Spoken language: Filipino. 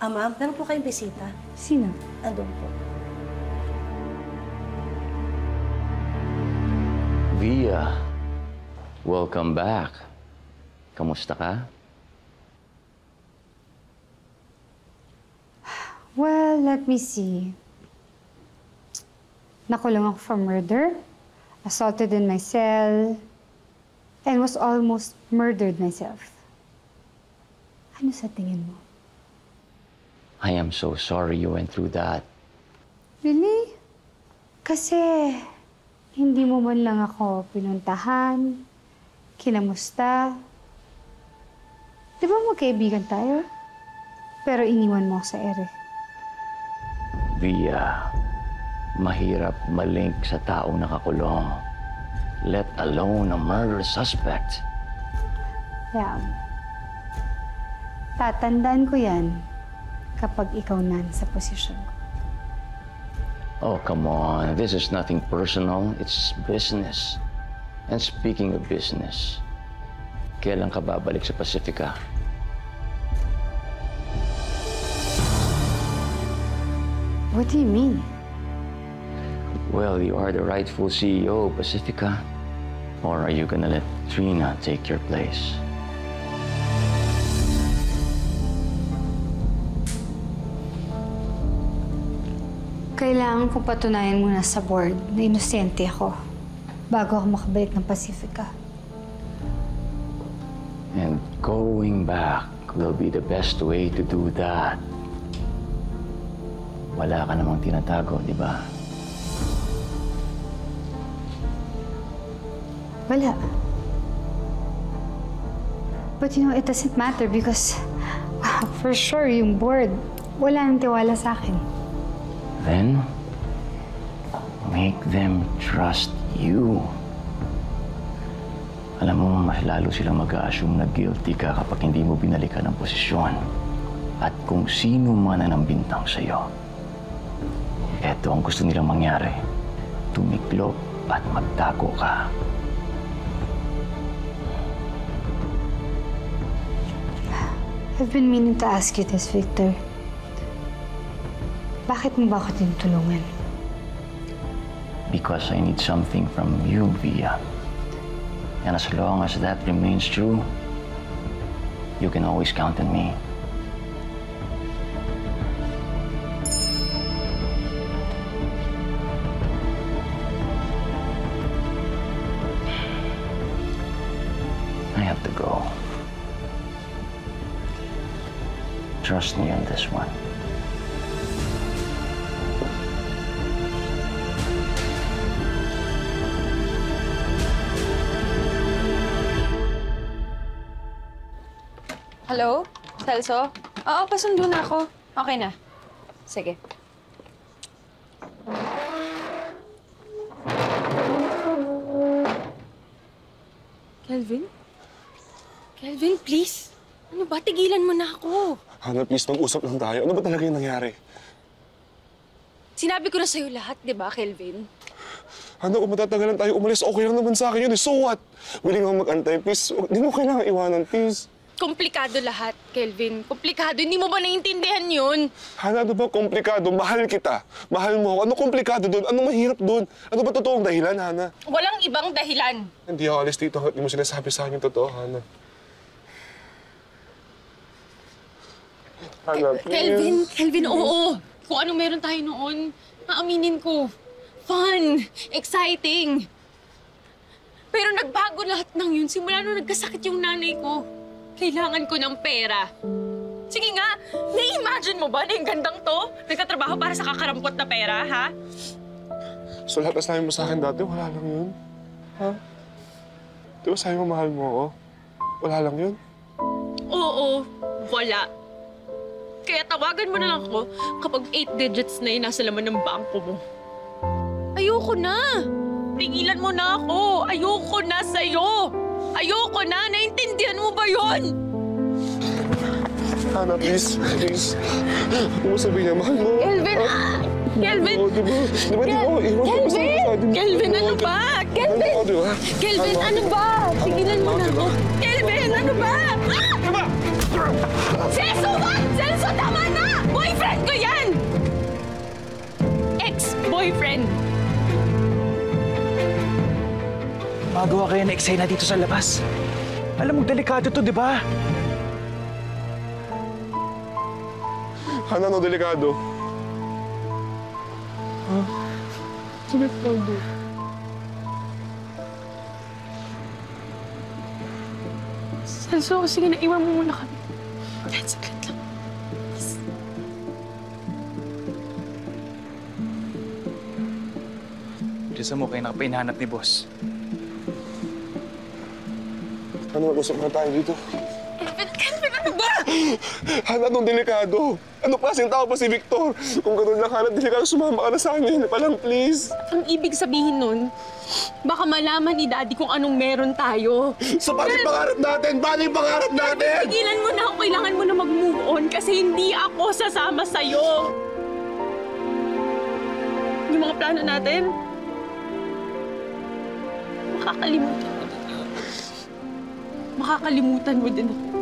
Ma'am, meron po kayong bisita. Sino? Andun po. Via, welcome back. Kamusta ka? Well, let me see. Nakulong ako for murder, assaulted in my cell, and was almost murdered myself. Ano sa tingin mo? I am so sorry you went through that. Really? Kasi hindi mo man lang ako pinuntahan, kinamusta. Di ba magkaibigan tayo? Pero iniwan mo ako sa ere. Via, mahirap malink sa taong nakakulong. Let alone a murder suspect. Yeah. Tatandaan ko yan kapag ikaw na sa posisyon ko. Oh, come on. This is nothing personal. It's business. And speaking of business, kailan ka babalik sa Pacifica? What do you mean? Well, you are the rightful CEO of Pacifica. Or are you gonna let Trina take your place? Kailangan kong patunayan muna sa board na inosente ako bago ako makabalik ng Pacifica. And going back will be the best way to do that. Wala ka namang tinatago, di ba? Wala. But you know, it doesn't matter because for sure yung board, wala nang tiwala sa akin. Then, make them trust you. Alam mo, mas lalo silang mag-a-assume na guilty ka kapag hindi mo binalikan ang posisyon. At kung sino man ang nambintang sa'yo, eto ang gusto nilang mangyari. Tumiklop at magtago ka. I've been meaning to ask you this, Victor. Bakit mo ba ako tinutulungan? Because I need something from you, Via. And as long as that remains true, you can always count on me. I have to go. Trust me on this one. Hello? Celso? Oo, pasundo na ako. Okay na. Sige. Kelvin? Kelvin, please. Ano ba? Tigilan mo na ako. Hana, please, mag-usap lang tayo. Ano ba talaga yung nangyari? Sinabi ko na sa'yo lahat, di ba, Kelvin? Hana, kung matatagalan tayo umalis, okay lang naman sa akin yun. So what? Willing ako mag-antay, please. Hindi mo kailangan iwanan, please. Komplikado lahat, Kelvin. Komplikado. Hindi mo ba naiintindihan yun? Hana, ano ba komplikado? Mahal kita. Mahal mo ako. Ano komplikado doon? Ano mahirap doon? Ano ba totoong dahilan, Hana? Walang ibang dahilan. Hindi ako alis dito hanggat di mo sinasabi sa akin yung totoo, Hana. Hana, please. Kelvin, oo. Kung ano meron tayo noon, aaminin ko. Fun, exciting. Pero nagbago lahat ng yun simula nung nagkasakit yung nanay ko. Kailangan ko ng pera. Sige nga, na-imagine mo ba na yung gandang to? Nagtatrabaho para sa kakarampot na pera, ha? So lahat na sabi mo sa akin dati, wala lang yun? Ha? Di ba sabi mo mahal mo ako? Wala lang yun? Oo, wala. Kaya tawagan mo na lang ako kapag 8 digits na yung nasa laman ng bangko mo. Ayoko na! Tigilan mo na ako! Ayoko na sa'yo! Ayoko na! Naintindihan mo ba yun? Hana, please. Please. Huwag mo sabihin niya, mahal mo. Kelvin! Kelvin! Oo, di ba? Di ba iwan ka pa sa Kelvin! Kelvin, ano ba? Kelvin! Oo, di ba? Kelvin, ano ba? Tigilan mo na ako. Kelvin, ano ba? Di ba? Celso, wag! Celso, tama na! Boyfriend ko yan! Ex-boyfriend. Magawa kayo na eksena dito sa labas. Alam mo, delikado to, di ba? Hana, no, delikado. Celso, sige na, iwan mo muna kami. Kahit saglit lang. Bilisan mo kayo nakapinahanap ni boss. Ano, mag-usap na tayo dito. Kelvin, ano ba? Hana, no, delikado. Ano klaseng tao pa si Victor? Kung ganun lang, Hana, delikado, sumama ka na sa amin. Palang, please. Ang ibig sabihin nun, baka malaman ni Daddy kung anong meron tayo. So, paano yung pangarap natin? Paano yung pangarap natin? Tigilan mo na ako, kailangan mo na mag-move on kasi hindi ako sasama sa'yo. Yung mga plano natin, makakalimutan mo din ako.